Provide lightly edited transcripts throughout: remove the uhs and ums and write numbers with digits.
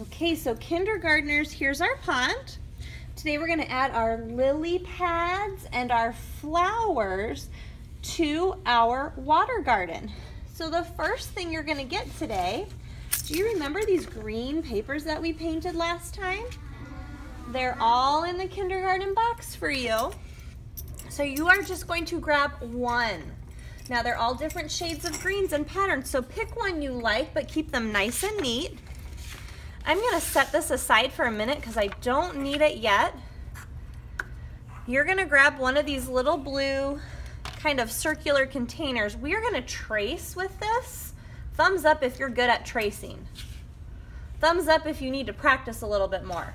Okay, so kindergartners, here's our pond. Today we're going to add our lily pads and our flowers to our water garden. So the first thing you're going to get today, do you remember these green papers that we painted last time? They're all in the kindergarten box for you. So you are just going to grab one. Now they're all different shades of greens and patterns, so pick one you like, but keep them nice and neat. I'm going to set this aside for a minute because I don't need it yet. You're going to grab one of these little blue kind of circular containers. We are going to trace with this. Thumbs up if you're good at tracing. Thumbs up if you need to practice a little bit more.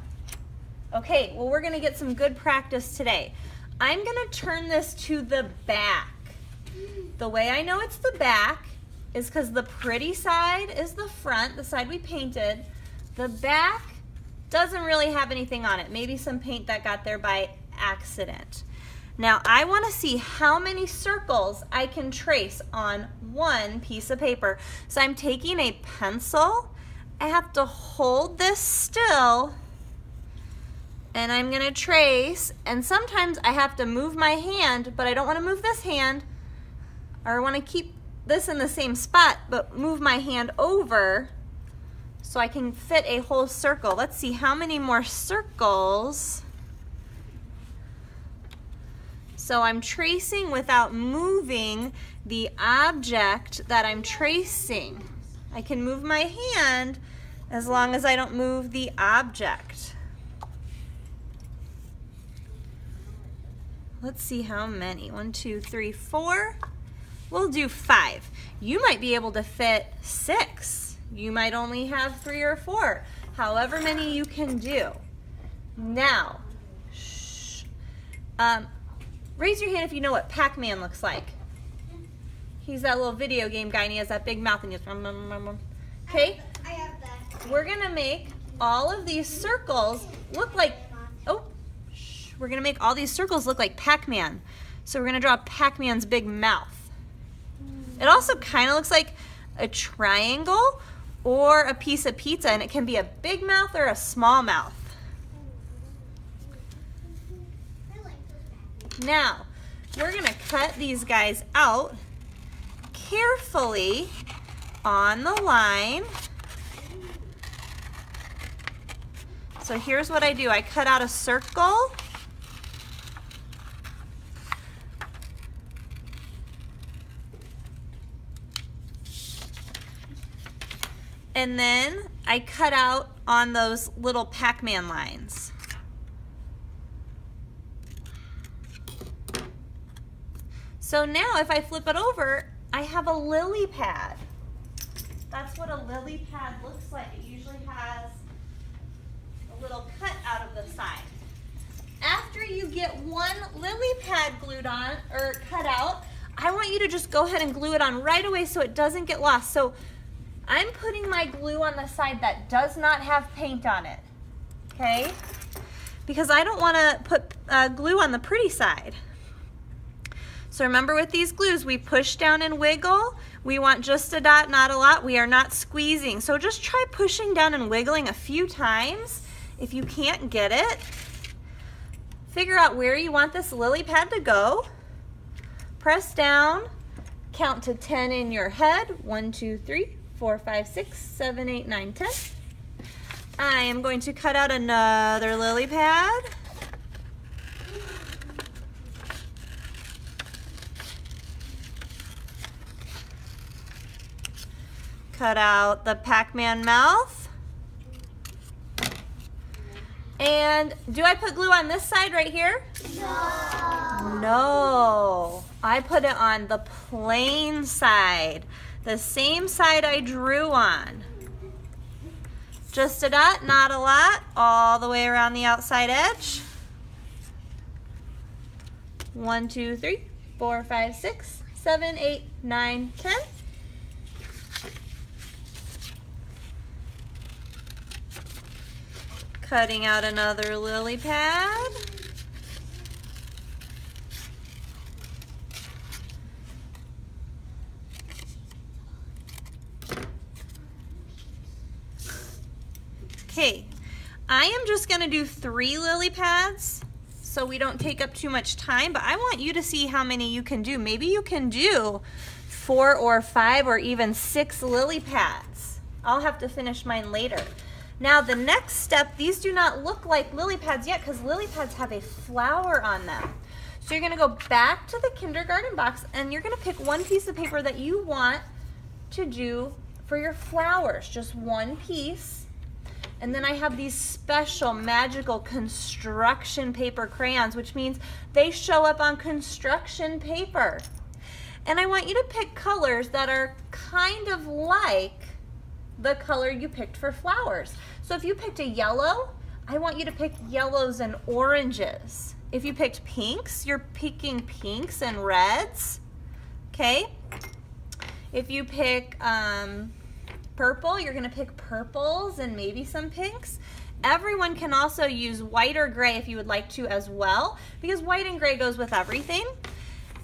Okay, well, we're going to get some good practice today. I'm going to turn this to the back. The way I know it's the back is because the pretty side is the front, the side we painted. The back doesn't really have anything on it, maybe some paint that got there by accident. Now I want to see how many circles I can trace on one piece of paper. So I'm taking a pencil. I have to hold this still and I'm going to trace, and sometimes I have to move my hand, but I don't want to move this hand, or I want to keep this in the same spot but move my hand over so I can fit a whole circle. Let's see how many more circles. So I'm tracing without moving the object that I'm tracing. I can move my hand as long as I don't move the object. Let's see how many. 1, 2, 3, 4. We'll do 5. You might be able to fit 6. You might only have 3 or 4. However many you can do. Now, raise your hand if you know what Pac-Man looks like. He's that little video game guy and he has that big mouth and he goes, okay? I have that. We're gonna make all of these circles look like, we're gonna make all these circles look like Pac-Man. So we're gonna draw Pac-Man's big mouth. It also kind of looks like a triangle or a piece of pizza, and it can be a big mouth or a small mouth. Now, we're gonna cut these guys out carefully on the line. So here's what I do. I cut out a circle. And then I cut out on those little Pac-Man lines. So now if I flip it over, I have a lily pad. That's what a lily pad looks like. It usually has a little cut out of the side. After you get one lily pad glued on or cut out, I want you to just go ahead and glue it on right away so it doesn't get lost. So I'm putting my glue on the side that does not have paint on it, okay? Because I don't want to put glue on the pretty side. So remember with these glues, we push down and wiggle. We want just a dot, not a lot. We are not squeezing. So just try pushing down and wiggling a few times. If you can't get it, figure out where you want this lily pad to go. Press down, count to 10 in your head. 1, 2, 3, 4, 5, 6, 7, 8, 9, 10. I am going to cut out another lily pad. Cut out the Pac-Man mouth. And do I put glue on this side right here? No. No. I put it on the plain side. The same side I drew on. Just a dot, not a lot, all the way around the outside edge. 1, 2, 3, 4, 5, 6, 7, 8, 9, 10. Cutting out another lily pad. Okay, I am just gonna do 3 lily pads so we don't take up too much time, but I want you to see how many you can do. Maybe you can do 4 or 5 or even 6 lily pads. I'll have to finish mine later. Now the next step, these do not look like lily pads yet because lily pads have a flower on them. So you're gonna go back to the kindergarten box and you're gonna pick one piece of paper that you want to do for your flowers, just one piece. And then I have these special magical construction paper crayons, which means they show up on construction paper. And I want you to pick colors that are kind of like the color you picked for flowers. So if you picked a yellow, I want you to pick yellows and oranges. If you picked pinks, you're picking pinks and reds, okay? If you pick purple, you're gonna pick purples and maybe some pinks. Everyone can also use white or gray if you would like to as well, because white and gray goes with everything.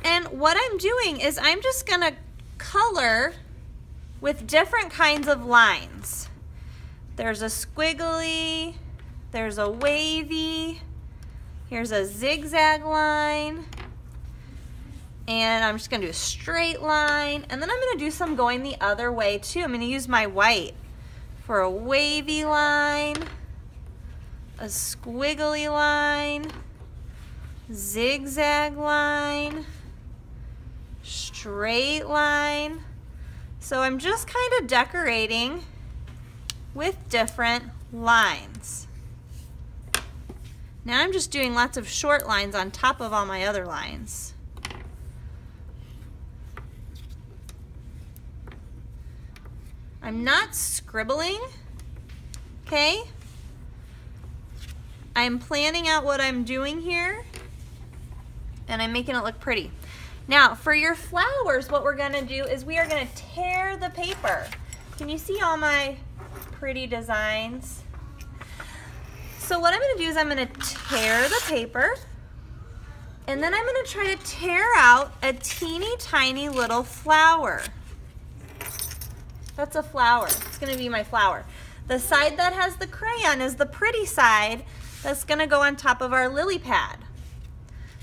And what I'm doing is I'm just gonna color with different kinds of lines. There's a squiggly, there's a wavy, here's a zigzag line, and I'm just gonna do a straight line, and then I'm gonna do some going the other way too. I'm gonna use my white for a wavy line, a squiggly line, zigzag line, straight line. So I'm just kind of decorating with different lines. Now I'm just doing lots of short lines on top of all my other lines. I'm not scribbling, okay? I'm planning out what I'm doing here, and I'm making it look pretty. Now, for your flowers, what we're gonna do is we are gonna tear the paper. Can you see all my pretty designs? So what I'm gonna do is I'm gonna tear the paper, and then I'm gonna try to tear out a teeny tiny little flower. That's a flower. It's gonna be my flower. The side that has the crayon is the pretty side that's gonna go on top of our lily pad.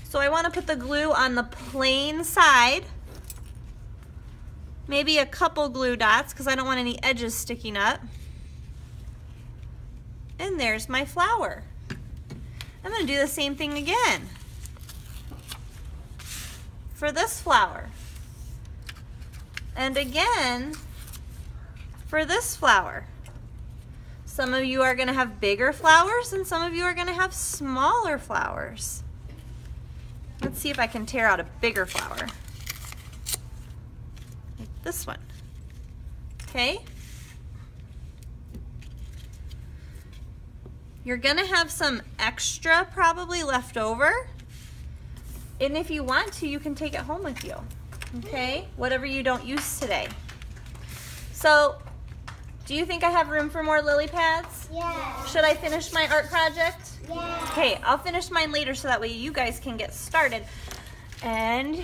So I wanna put the glue on the plain side, maybe a couple glue dots because I don't want any edges sticking up. And there's my flower. I'm gonna do the same thing again for this flower. And again, for this flower. Some of you are gonna have bigger flowers and some of you are gonna have smaller flowers. Let's see if I can tear out a bigger flower. Like this one, okay? You're gonna have some extra probably left over. And if you want to, you can take it home with you, okay? Whatever you don't use today. So, do you think I have room for more lily pads? Yeah. Should I finish my art project? Yeah. Okay, I'll finish mine later so that way you guys can get started. And